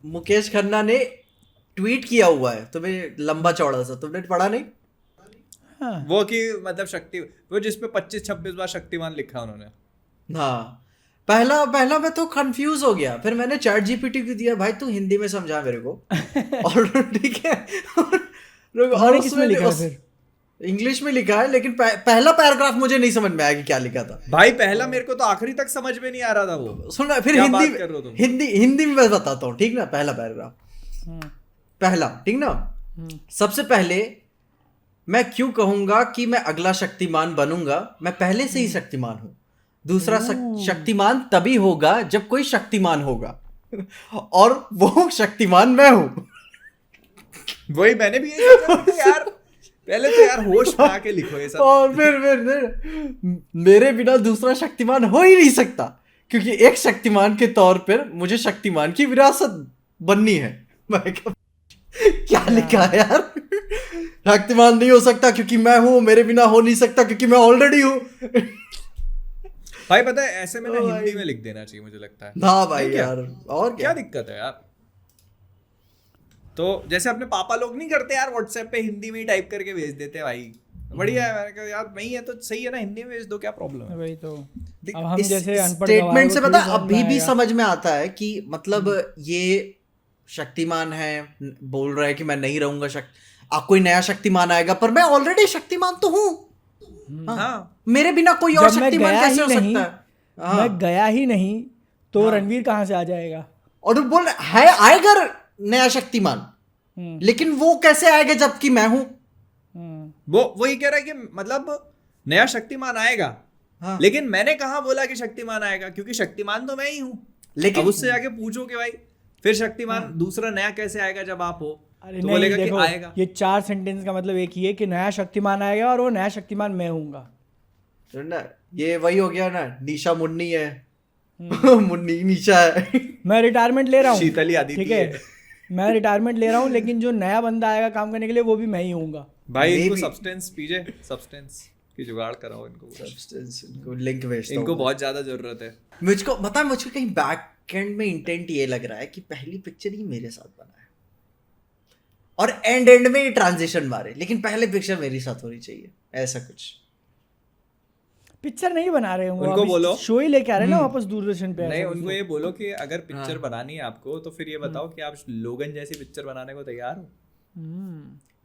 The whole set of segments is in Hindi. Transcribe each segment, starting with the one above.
मुकेश खन्ना ने ट्वीट किया हुआ है तुम्हें, लंबा चौड़ा सा, तुमने पढ़ा नहीं? हाँ वो कि मतलब शक्ति, वो जिसपे 25-26 बार शक्तिमान लिखा है उन्होंने। हाँ, पहला पहला मैं तो कंफ्यूज हो गया, फिर मैंने चैट जीपीटी को दिया, भाई तू हिंदी में समझा मेरे को। और ठीक है, और उन्होंने किस में उसमें लिखा है फिर? इंग्लिश में लिखा है, लेकिन पहला पैराग्राफ मुझे नहीं समझ में आया कि क्या लिखा था। भाई पहला मेरे को तो आखिरी तक समझ में नहीं आ रहा था वो। सुन, फिर क्या हिंदी बात कर रहे हो तुम? हिंदी में मैं बताता हूँ, ठीक ना? पहला पैराग्राफ, हम्म, पहला, ठीक ना? सबसे पहले मैं क्यों कहूंगा कि मैं अगला शक्तिमान बनूंगा, मैं पहले से ही शक्तिमान हूं। दूसरा, शक्तिमान तभी होगा जब कोई शक्तिमान होगा, और वो शक्तिमान मैं हूं। वही मैंने भी यही सोचा था यार, पहले तो यार होश में आके लिखो ये सब। और फिर मेरे बिना दूसरा शक्तिमान हो ही नहीं सकता, क्योंकि एक शक्तिमान के तौर पर मुझे शक्तिमान की विरासत बननी है। मैं कहा, क्या लिखा है यार? शक्तिमान नहीं हो सकता क्योंकि मैं हूं, मेरे बिना हो नहीं सकता क्योंकि मैं ऑलरेडी हूं। भाई पता है ऐसे में ना हिंदी में लिख देना चाहिए मुझे लगता है। हाँ भाई नहीं क्या? यार, और क्या दिक्कत है यार? तो जैसे अपने पापा लोग नहीं करते यार, व्हाट्सएप पे हिंदी में ही टाइप करके भेज देते हैं भाई, बढ़िया है। मैंने कहा यार नहीं है तो सही है ना, हिंदी में भेज दो, क्या प्रॉब्लम है? वही तो। अब हम इस जैसे अनपढ़ स्टेटमेंट से गवार पता को थोड़ी अभी समझ में भी आएगा। समझ में आता है कि मतलब ये शक्तिमान है, बोल रहा है कि मैं नहीं रहूंगा कोई नया शक्तिमान आएगा, पर मैं ऑलरेडी शक्तिमान तो हूँ। हाँ मेरे बिना कोई और जब मैं शक्तिमान गया कैसे हो ही नहीं, सकता है? हाँ। मैं गया ही नहीं तो रणवीर कहाँ से आ जाएगा? और वो बोल रहा है आएगा नया शक्तिमान, लेकिन वो कैसे आएगा जबकि मैं हूं? वो ये कह रहा है कि मतलब नया शक्तिमान आएगा, हाँ। लेकिन मैंने कहाँ बोला कि शक्तिमान आएगा, क्योंकि शक्तिमान तो मैं ही हूँ। लेकिन अब उससे जाके पूछो कि भाई फिर शक्तिमान दूसरा नया कैसे आएगा जब आप हो, अरे तो नहीं, बोलेगा कि देखो आएगा। ये 4 सेंटेंस का मतलब एक ही है कि नया शक्तिमान आएगा और वो नया शक्तिमान मैं हूँगा। ना, ये वही हो गया ना, निशा मुन्नी है, मुन्नी निशा है। मैं रिटायरमेंट ले रहा हूँ, शीतली आदित्य ठीक है, मैं रिटायरमेंट ले रहा हूँ, लेकिन जो नया बंदा आएगा काम करने के लिए वो भी मैं ही हूँगा। भाई इनको Maybe- सब्सटेंस पीजे, सब्सटेंस की जुगाड़ कराओ इनको पूरा। इनको लिंक भेजता इनको हूँ। बहुत ज्यादा जरूरत है। मुझको कहीं बैक एंड में इंटेंट ये लग रहा है कि पहली पिक्चर ही मेरे साथ बना है, और एंड में ये ट्रांजिशन मारे, लेकिन पहले पिक्चर मेरे साथ होनी चाहिए, ऐसा कुछ। पिक्चर नहीं बना रहे होंगे, उनको अभी बोलो। शो ही लेके आ रहे हैं ना वापस दूरदर्शन पे। नहीं, ऐसा कुछ उनको तो। ये बोलो कि अगर पिक्चर बनानी है आपको तो फिर ये बताओ कि आप लोगन जैसी पिक्चर बनाने को तैयार हो।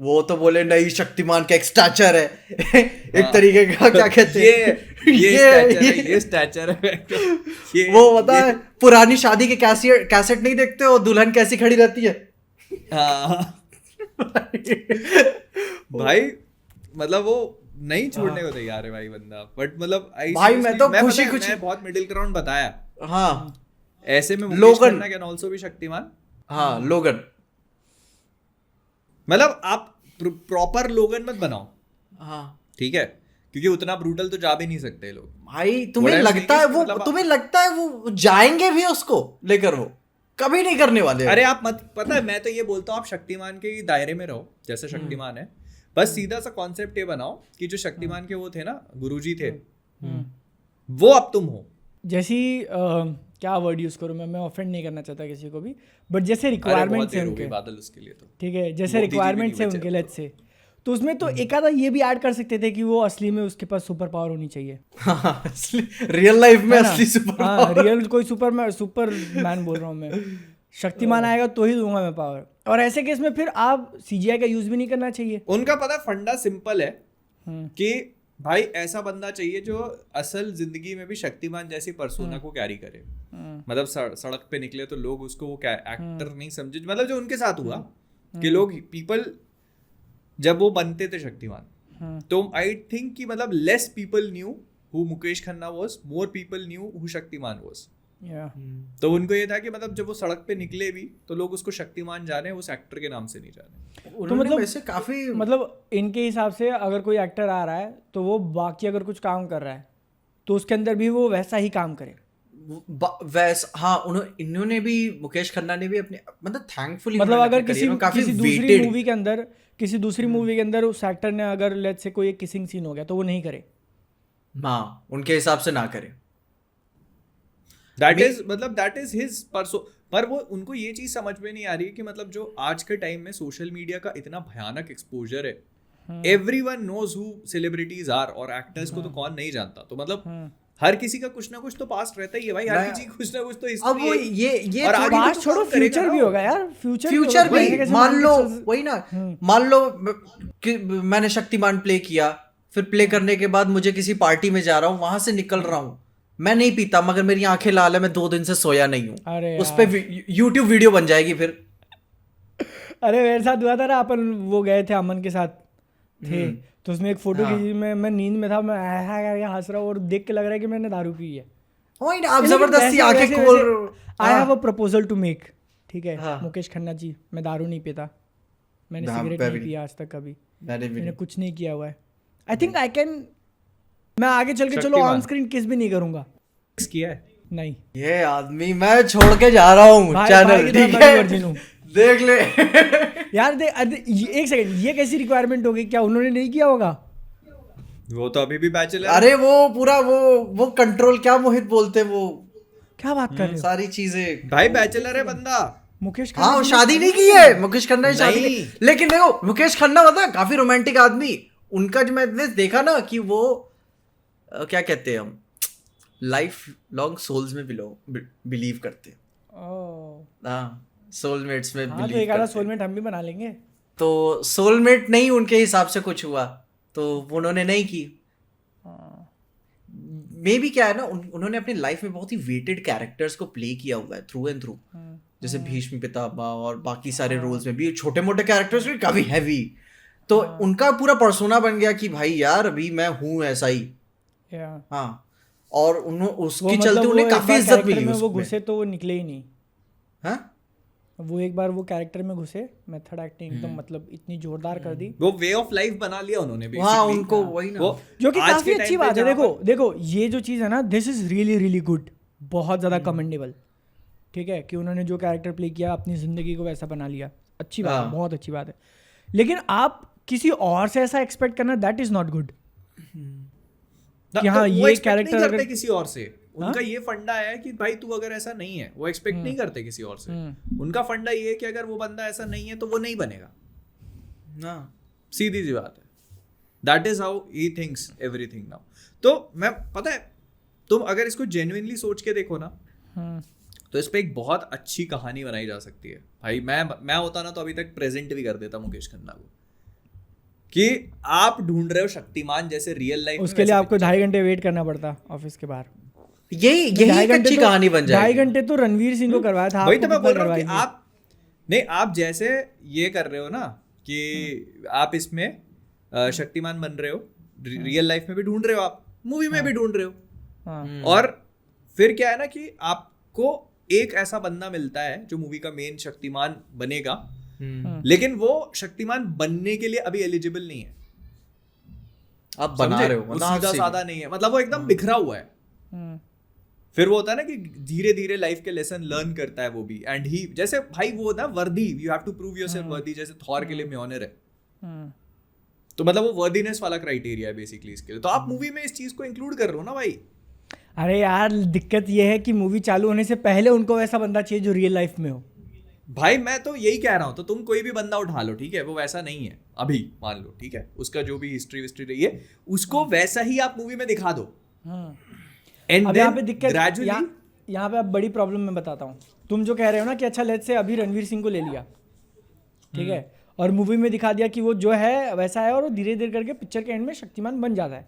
वो तो बोले नहीं, शक्तिमान का एक स्टैचर है, एक तरीके का, क्या कहते हैं, ये स्टैचर है। ये वो पता है, पुरानी शादी के कैसेट नहीं देखते हो, दुल्हन कैसी खड़ी रहती है? हाँ भाई मतलब वो नहीं छोड़ने को तैयार है भाई बंदा, बट मतलब भाई मैं तो खुशी मैं बहुत मिडिल ग्राउंड बताया। हाँ ऐसे में मुकेश लोगन खन्ना कैन आल्सो भी शक्तिमान। हाँ लोगन, मतलब आप प्रॉपर लोगन मत बनाओ, हाँ ठीक है, क्योंकि उतना ब्रूटल तो जा भी नहीं सकते लोग। भाई तुम्हें What I'm लगता saying है is वो मतलब तुम्हें लगता है वो जाएंगे भी उसको लेकर? वो कभी नहीं करने वाले। अरे आप मत, पता है मैं तो ये बोलता हूँ आप शक्तिमान के दायरे में रहो, जैसे शक्तिमान है, बस सीधा सा कॉन्सेप्ट ये बनाओ कि जो शक्तिमान के वो थे ना, गुरुजी थे, वो अब तुम हो। जैसी क्या वर्ड यूज करूँ मैं ऑफेंड नहीं करना चाहता किसी को भी, बट जैसे रिक्वायरमेंट्स है उनके, बादल उसके लिए तो ठीक है, जैसे मोदी जी भी रिक्वायरमेंट्स है नहीं उनके बचे लेट्स से, तो उसमें तो एक आधा ये भी ऐड कर सकते थे कि वो असली में उसके पास सुपर पावर होनी चाहिए। रियल लाइफ में है ना? असली सुपर हाँ, रियल कोई सुपर मैन बोल रहा हूँ मैं। शक्तिमान आएगा तो ही दूंगा मैं पावर, और ऐसे केस में फिर आप सीजीआई का यूज भी नहीं करना चाहिए। उनका पता फंडा सिंपल है कि भाई ऐसा बंदा चाहिए जो असल जिंदगी में भी शक्तिमान जैसी पर्सोना को कैरी करे। मतलब सड़क पे निकले तो लोग उसको वो एक्टर नहीं समझे, मतलब जो उनके साथ हुआ कि लोग पीपल जब वो बनते थे शक्तिमान, तो आई थिंक कि मतलब less people knew who Mukesh Khanna was, more people knew who Shaktimaan was. तो उनको ये था कि मतलब जब वो सड़क पे निकले भी तो लोग उसको शक्तिमान जाने, उस एक्टर के नाम से नहीं जाने। तो मतलब वैसे काफी मतलब इनके हिसाब से अगर कोई एक्टर आ रहा है तो वो बाकी अगर कुछ काम कर रहा है तो उसके अंदर भी वो वैसा ही काम करे। हाँ, इन्होंने भी, मुकेश खन्ना ने भी अपने मतलब थैंकफुली, मतलब अगर किसी दूसरी हम्म। मूवी के अंदर उस एक्टर ने अगर लेट्स से कोई एक किसिंग सीन हो गया तो वो नहीं करे। हाँ, उनके हिसाब से ना करे। दैट इज हिज परसो, पर वो उनको ये चीज समझ में नहीं आ रही है कि मतलब जो आज के टाइम में सोशल मीडिया का इतना भयानक एक्सपोजर है, everyone knows who celebrities are, और एक्टर्स को तो कौन नहीं जानता, तो मतलब हर किसी का कुछ ना कुछ तो पास्ट रहता ही है भाई, हर किसी की कुछ ना कुछ तो अब वो हिस्ट्री ये और आगे पास्ट तो छोड़ो, काम करेगा फ्यूचर ना भी वो। होगा यार, फ्यूचर फ्यूचर होगा। भी कैसे मान लो, मान वही ना, मान लो कि मैंने शक्तिमान प्ले किया, फिर प्ले करने के बाद मुझे किसी पार्टी में जा रहा हूँ, वहां से निकल रहा हूँ, मैं नहीं पीता मगर मेरी आंखें लाल है, मैं 2 दिन से सोया नहीं अरे हूँ, उस पे यूट्यूब वीडियो बन जाएगी फिर। अरे मेरे साथ हुआ था ना, अपन वो गए थे अमन के साथ थे, तो उसमें एक फोटो हाँ। खींची, मैं नींद में था, मैं ऐसा करके हंस रहा हूँ और देख के लग रहा है कि मैंने दारू पी है। वही ना, आप जबरदस्ती आंखें खोल रहे हो। I have a proposal to make, ठीक है हाँ। मुकेश खन्ना जी, मैं दारू नहीं पीता, मैंने हाँ, सिगरेट मैं नहीं भी पिया आज तक कभी, मैंने भी मैंने नहीं। कुछ नहीं किया हुआ है। आई थिंक आई कैन, मैं आगे चल के चलो शक्तिमान। ऑन स्क्रीन किस भी नहीं करूंगा, किया है। नहीं ये आदमी, मैं छोड़ के जा रहा हूँ भाई चैनल, की तरह ठीक मैं भी है, वर्जिन हूँ। देख ले। यार एक सेकंड, ये कैसी रिक्वायरमेंट होगी, क्या उन्होंने नहीं किया होगा? वो तो अभी भी बैचलर अरे वो पूरा वो कंट्रोल, क्या मोहित बोलते वो, क्या बात कर रहे हो? सारी चीजें। भाई, बैचलर है बंदा। मुकेश हाँ, वो जी ने शादी नहीं की है, मुकेश खन्ना ने शादी नहीं। नहीं, लेकिन देखो मुकेश खन्ना होता है काफी रोमांटिक आदमी, उनका जो मैंने देखा ना कि वो क्या कहते हैं हम, लाइफ लॉन्ग सोल्स में बिलीव करते हैं। ओह, हाँ, सोलमेट्स में हाँ तो बिलीव एक आधा करते हैं। सोलमेट हम भी बना लेंगे। तो सोलमेट नहीं उनके हिसाब से कुछ हुआ तो उन्होंने नहीं की। मे बी क्या है ना, उन्होंने अपनी लाइफ में बहुत ही वेटेड कैरेक्टर्स को प्ले किया हुआ है थ्रू एंड थ्रू, जैसे भीष्म पितामह और बाकी सारे रोल्स में भी छोटे मोटे कैरेक्टर्स भी काफी हैवी, तो उनका पूरा पर्सोना बन गया कि भाई यार अभी मैं हूँ ऐसा ही। हाँ, और उसके चलते उन्हें काफी इज्जत मिली वो उसमें। घुसे तो वो निकले ही नहीं। हाँ, वो एक बार वो कैरेक्टर में घुसे, मेथड एक्टिंग एकदम मतलब इतनी जोरदार कर दी, वो वे ऑफ लाइफ बना लिया उन्होंने हाँ basically। उनको वही ना, वो जो कि आज काफी के अच्छी time पे बात है। जहाँ देखो देखो ये जो चीज़ है ना, this is really really good, बहुत ज़्यादा कमेंडेबल, ठीक है, कि उन्होंने जो कैरेक्टर प्ले किया अपनी ज़िंदगी को वैसा बना लिया, अच्छी बात है, हाँ। बहुत अच्छी बात है। लेकिन आप किसी और से ऐसा एक्सपेक्ट करना, दैट इज नॉट गुड। तो कि हाँ, वो ये expect character नहीं करते अगर- किसी और से, उनका ये फंडा है कि भाई तू अगर ऐसा नहीं है, वो एक्सपेक्ट नहीं करते किसी और से। उनका फंडा ये है कि अगर वो बंदा ऐसा नहीं है तो वो नहीं बनेगा, ना सीधी सी बात है। That is how he thinks everything now. तो मैं, पता है, तुम अगर इसको जेन्युइनली सोच के देखो ना, तो इस पे एक बहुत अच्छी कहानी बनाई जा सकती है। भाई मैं होता ना तो अभी तक प्रेजेंट भी कर देता मुकेश खन्ना को, कि आप ढूंढ रहे हो शक्तिमान जैसे रियल लाइफ, उसके लिए आपको 2.5 घंटे वेट करना पड़ता ऑफिस के बाहर। यही एक अच्छी कहानी बन जाएगी। 2.5 घंटे तो रणवीर सिंह को करवाया था, वही आपको तो मैं कितना बोल रहा हूँ कि करवाएंगे? आप नहीं, आप जैसे ये कर रहे हो ना कि आप इसमें शक्तिमान बन रहे हो, रियल लाइफ में भी ढूंढ रहे हो, आप मूवी में भी ढूंढ रहे हो, हाँ। और फिर क्या है ना कि आपको एक ऐसा बंदा मिलता है जो मूवी का मेन शक्तिमान बनेगा, लेकिन वो शक्तिमान बनने के लिए अभी एलिजिबल नहीं है। आप बना समझे? रहे हो वो मतलब सीधा साधा नहीं है, मतलब वो एकदम बिखरा हुआ है। फिर वो होता है ना कि धीरे धीरे लाइफ के लेसन लर्न करता है वो भी, एंड ही जैसे भाई वो ना worthy, you have to prove yourself worthy, जैसे थॉर के लिए म्योनर है, तो मतलब वो वर्दीनेस वाला क्राइटेरिया है बेसिकली इसके लिए। तो आप मूवी में इस चीज को इंक्लूड कर रहे हो ना भाई। अरे यार दिक्कत ये है कि मूवी चालू होने से पहले उनको वैसा बंदा चाहिए जो रियल लाइफ में हो। भाई मैं तो यही कह रहा हूँ, तो तुम कोई भी बंदा उठा लो, ठीक है, वो वैसा नहीं है अभी, मान लो, ठीक है, उसका जो भी हिस्ट्री विस्ट्री रही है उसको वैसा ही आप मूवी में दिखा दो, एंड अब यहाँ पे देन दिक्कत, ग्रेजुअली यहाँ पे अब बड़ी प्रॉब्लम मैं बताता हूँ। तुम जो कह रहे हो ना कि अच्छा लेट्स से अभी रणवीर सिंह को ले लिया, ठीक है, और मूवी में दिखा दिया कि वो जो है वैसा है, और वो धीरे धीरे करके पिक्चर के एंड में शक्तिमान बन जाता है,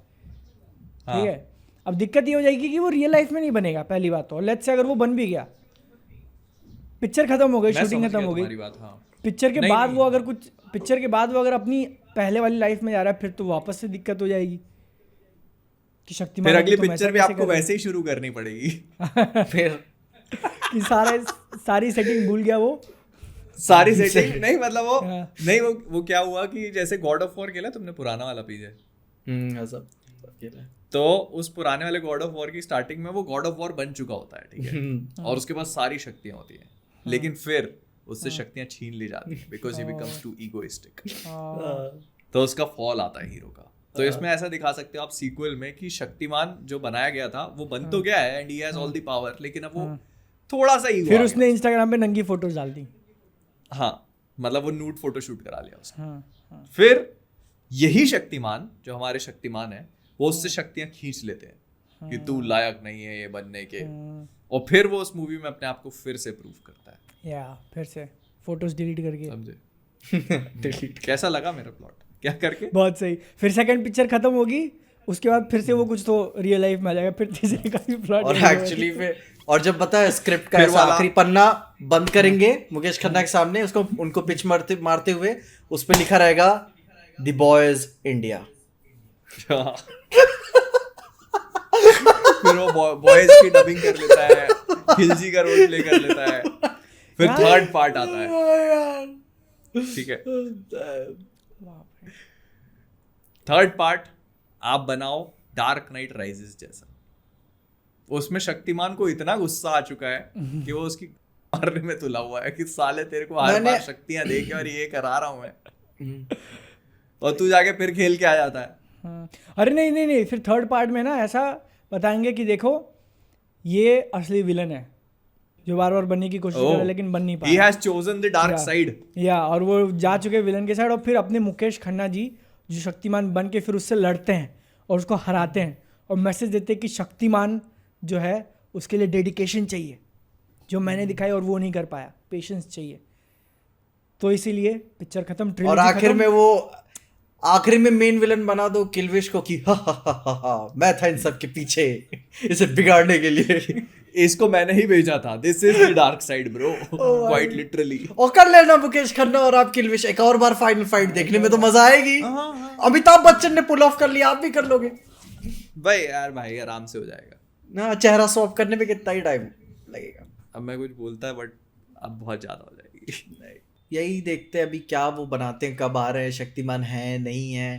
ठीक है। अब दिक्कत ये हो जाएगी कि वो रियल लाइफ में नहीं बनेगा, पहली बात तो, और लेट्स से अगर वो बन भी गया, पिक्चर खत्म हो गई, शूटिंग खत्म हो गई, पिक्चर के बाद वो अगर कुछ, पिक्चर के बाद वो अगर अपनी पहले वाली लाइफ में जा रहा है, फिर तो वापस से दिक्कत हो जाएगी कि शक्तिमान, फिर अगली तुम ऐसा पिक्चर भी कैसे आपको कर रहे हो? वैसे ही शुरू करनी पड़ेगी। फिर कि सारी सेटिंग भूल गया वो, सारी सेटिंग नहीं, मतलब वो हाँ। नहीं, वो क्या हुआ कि जैसे गॉड ऑफ वॉर खेला तुमने, पुराना वाला पीजे, ऐसा तो उस पुराने वाले गॉड ऑफ वॉर की स्टार्टिंग में वो गॉड ऑफ वॉर बन चुका होता है, ठीक है, और उसके पास सारी शक्तियां होती हैं, लेकिन फिर उससे शक्तियां छीन ली जाती हैं because he becomes too egoistic, तो उसका फॉल आता है हीरो का। तो इसमें ऐसा दिखा सकते हो आप सीक्वल में कि शक्तिमान जो बनाया गया था वो बन तो गया है and he has all the power, लेकिन अब वो थोड़ा सा ईगो फिर उसने इंस्टाग्राम पे नंगी फोटोज डाल दी। हाँ मतलब वो न्यूड फोटो शूट करा लिया उसने। हाँ फिर यही शक्तिमान जो हमारे शक्तिमान है वो उससे शक्तियां खींच लेते हैं कि तू लायक नहीं है ये बनने के, और फिर वो उस मूवी में अपने आप को फिर से प्रूव करता है। या फिर से फोटोज डिलीट करके। समझे? कैसा लगा मेरा प्लॉट क्या करके? बहुत सही। फिर सेकंड पिक्चर खत्म होगी, उसके बाद फिर से वो कुछ तो रियल लाइफ में आ जाएगा, फिर तीसरे का भी प्लॉट। और एक्चुअली में और जब पता है स्क्रिप्ट का फिर ऐसा वाला- आखिरी पन्ना बंद करेंगे मुकेश खन्ना के सामने, उसको उनको पिच मारते हुए उस पे लिखा रहेगा द बॉयज इंडिया। फिर वो बॉयज की डबिंग कर लेता है, खिलजी का रोल प्ले कर लेता है, फिर थर्ड पार्ट आता है। ठीक है, थर्ड पार्ट आप बनाओ डार्क नाइट राइजेस जैसा। उसमें शक्तिमान को इतना गुस्सा आ चुका है कि वो उसकी मारने में तुला हुआ है कि साले तेरे को हर बार शक्तियां दे के और ये करा रहा हूं मैं, और तू जाके फिर खेल के आ जाता है। अरे नहीं, फिर थर्ड पार्ट में ना ऐसा बताएंगे कि देखो ये असली विलन है जो बार बार बनने की कोशिश कर रहा है लेकिन बन नहीं He पाया। has chosen the dark side. या और वो जा चुके विलन के साइड, और फिर अपने मुकेश खन्ना जी जो शक्तिमान बन के फिर उससे लड़ते हैं और उसको हराते हैं और मैसेज देते हैं कि शक्तिमान जो है उसके लिए डेडिकेशन चाहिए जो मैंने दिखाई और वो नहीं कर पाया, पेशेंस चाहिए। तो इसीलिए पिक्चर खत्म। और आखिर में वो आखिरी में मेन विलन बना दो किलविश को कि हा मैं था इन सब के पीछे इसे बिगाड़ने के लिए। इसको मैंने ही भेजा था। This is the dark side bro, quite literally. और कर लेना मुकेश खन्ना और आप किलविश एक और बार फाइनल फाइट देखने में तो मजा आएगी। अमिताभ बच्चन ने पुल ऑफ कर लिया, आप भी कर लोगे भाई यार भाई आराम से हो जाएगा ना। चेहरा स्वैप करने में कितना ही टाइम लगेगा। अब मैं कुछ बोलता है बट अब बहुत ज्यादा हो जाएगी। यही देखते हैं अभी क्या वो बनाते हैं, कब आ रहे हैं, शक्तिमान है नहीं है।